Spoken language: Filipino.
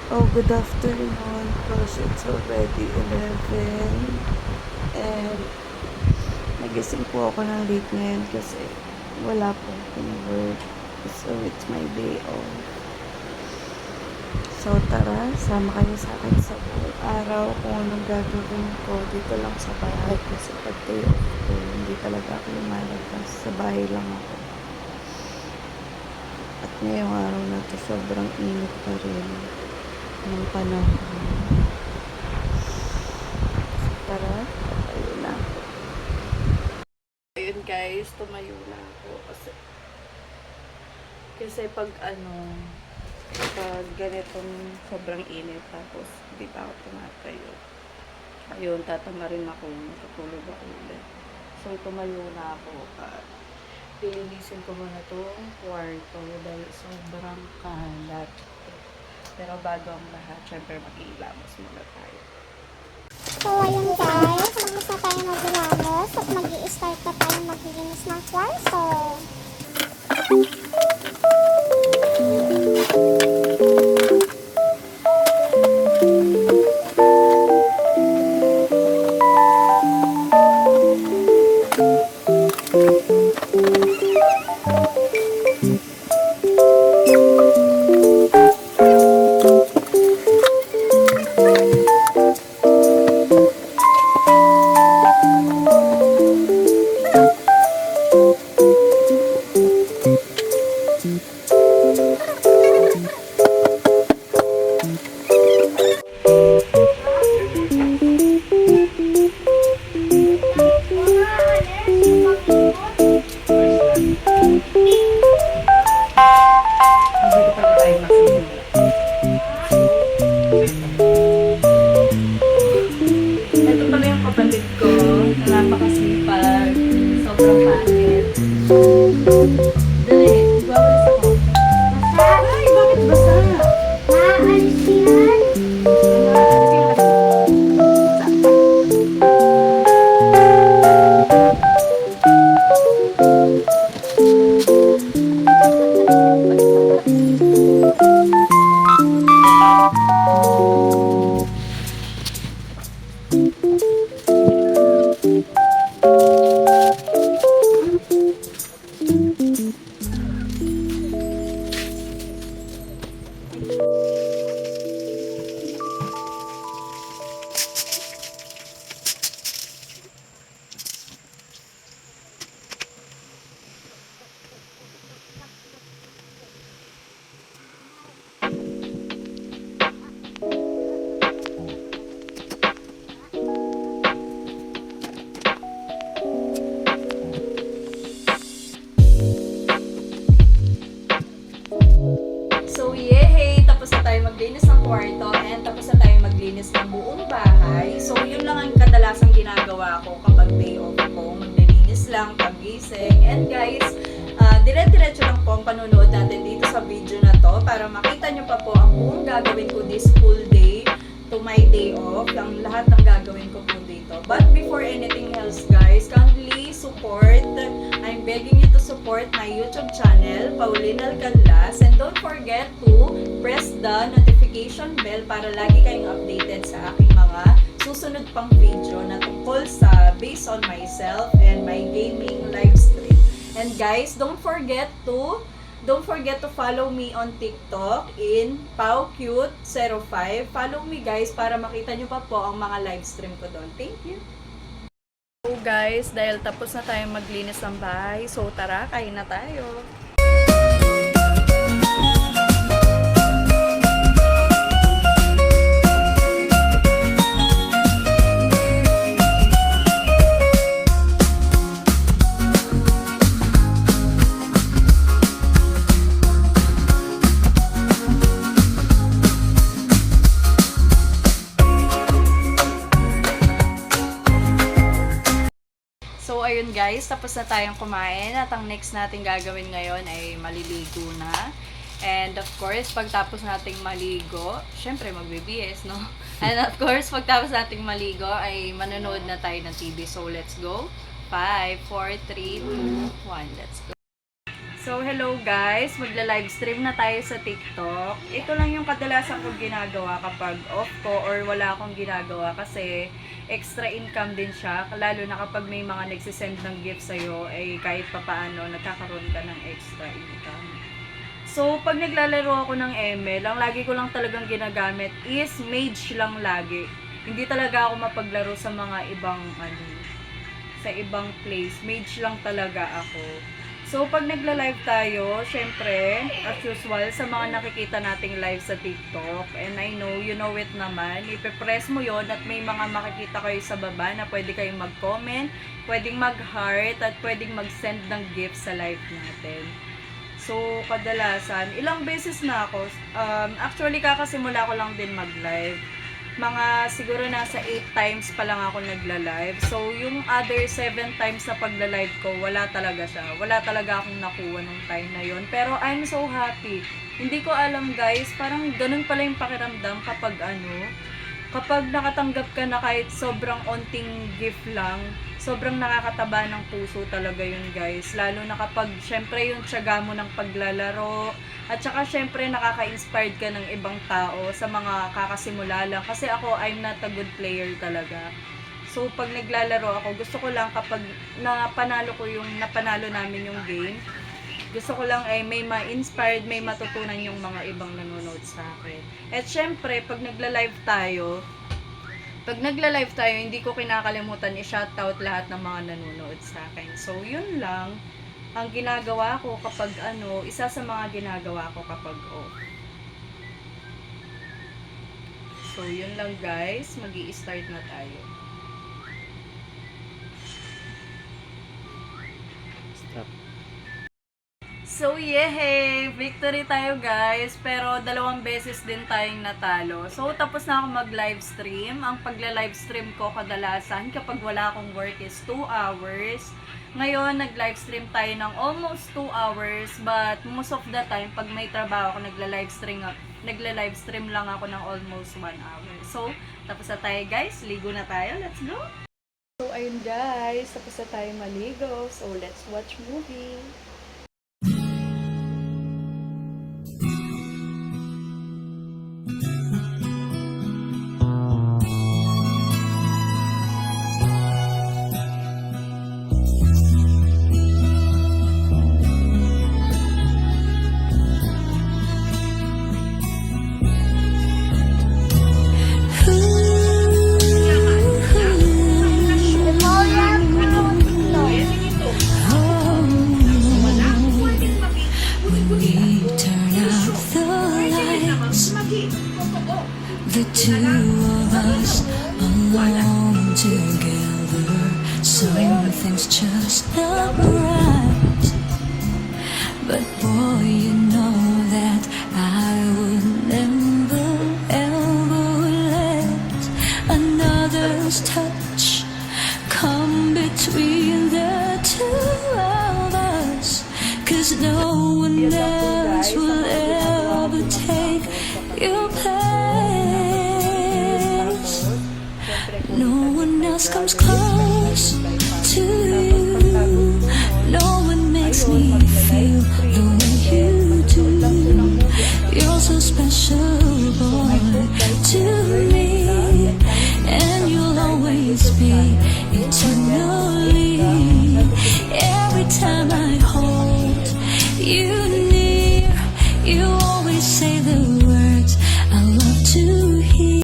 Oh, good afternoon, because it's already 11. And nagising po ako ng late ngayon kasi wala po akong work. So, it's my day off. So, tara, sama kayo sa akin sa buong araw kung anong gagawin ko dito lang sa bahay kasi pag day off ko, hindi talaga ako lumalabas. Sa bahay lang ako. At ngayong araw na to, sobrang init pa rin ng panahon. Tara, tumayo na ako. Ayun guys, tumayo na ako kasi pag pag ganitong sobrang init tapos hindi pa ako tumatayo. Ayun, tatamarin ako, matutulog ako ulit. So, tumayo na ako at lilinisin ko muna itong kwarto dahil sobrang kalat. Pero bago ang lahat, syempre mag-iilamos muna tayo. So, ayun guys, mag-isa tayo mag-ilamos at mag-i-start na tayo maglinis ng kwarto. Ito pala yung kapatid ko na napakasipag. Sobrang pangit. Dali, bawalis ako. Ay, bakit basa? Maalis yan. So, yehey! Tapos na tayo maglinis ng kwarto and tapos na tayo maglinis ng buong bahay. So, yun lang ang kadalasang ginagawa ko kapag day off ko. Maglilinis lang, pagising. And guys, dire-diretso lang po ang panunood natin dito sa video na to para makita nyo pa po ang buong gagawin ko this full day to my day off. Ang lahat ng gagawin ko po dito. But before anything else guys, kindly support. I'm begging you to support my YouTube channel, Pauline Alcanlas, and don't forget to press the notification bell para lagi kayong updated sa aking mga susunod pang video na tungkol sa based on myself and my gaming live stream. And guys, don't forget to follow me on TikTok in PauCute05. Follow me guys para makita nyo pa po ang mga live stream ko doon. Thank you! So guys, dahil tapos na tayong maglinis ng bahay, so tara, kain na tayo. So, ayun guys, tapos na tayong kumain at ang next natin gagawin ngayon ay maliligo na. And of course, pagtapos nating maligo, syempre magbe-BS, no? And of course, pagtapos nating maligo ay manonood na tayo ng TV. So, let's go. 5, 4, 3, 2, 1. Let's go. So, hello guys! Magla-live stream na tayo sa TikTok. Ito lang yung kadalasan kong ginagawa kapag off ko or wala akong ginagawa kasi extra income din siya. Lalo na kapag may mga nagsisend ng gift sa'yo, ay kahit papaano, nagkakaroon ka ng extra income. So, pag naglalaro ako ng ML, ang lagi ko lang talagang ginagamit is mage lang lagi. Hindi talaga ako mapaglaro sa mga ibang, sa ibang place. Mage lang talaga ako. So, pag nagla-live tayo, syempre, as usual, sa mga nakikita nating live sa TikTok, and I know, you know it naman, ipipress mo yon at may mga makikita kayo sa baba na pwede kayong mag-comment, pwedeng mag-heart, at pwedeng mag-send ng gifts sa live natin. So, kadalasan, ilang beses na ako, actually, kakasimula ko lang din mag-live. Mga siguro nasa 8 times pa lang ako nagla-live. So, yung other 7 times na pagla-live ko, wala talaga siya. Wala talaga akong nakuha nung time na yon. Pero I'm so happy. Hindi ko alam guys, parang ganun pala yung pakiramdam kapag kapag nakatanggap ka na kahit sobrang onting gift lang, sobrang nakakataba ng puso talaga yun guys. Lalo na kapag syempre yung tiyaga mo ng paglalaro, at saka syempre nakaka-inspired ka ng ibang tao sa mga kakasimula lang. Kasi ako, I'm not a good player talaga. So pag naglalaro ako, gusto ko lang kapag napanalo namin yung game, gusto ko lang ay may ma-inspired, may matutunan yung mga ibang nanonood sa akin. At syempre, pag nagla-live tayo, hindi ko kinakalimutan i-shoutout lahat ng mga nanonood sa akin. So, yun lang ang ginagawa ko kapag isa sa mga ginagawa ko kapag off. So, yun lang guys. Magi-start na tayo. Stop. So, yehey! Victory tayo guys. Pero 2 beses din tayong natalo. So, tapos na ako mag-live stream. Ang pagla-live stream ko kadalasan kapag wala akong work is 2 hours. Ngayon, nag-live stream tayo ng almost 2 hours. But most of the time, pag may trabaho ako, nagla-live stream lang ako ng almost 1 hour. So, tapos na tayo guys. Ligo na tayo. Let's go! So, ayun guys. Tapos na tayo maligo. So, let's watch movie. The two of us alone together. Some things just not right. But boy, you know that I would never ever let another's touch come between the two of us. 'Cause no one else will ever take your place. No one else comes close to you. No one makes me feel the way you do. You're so special, boy, to me. And you'll always be eternally. Every time I hold you near, you always say the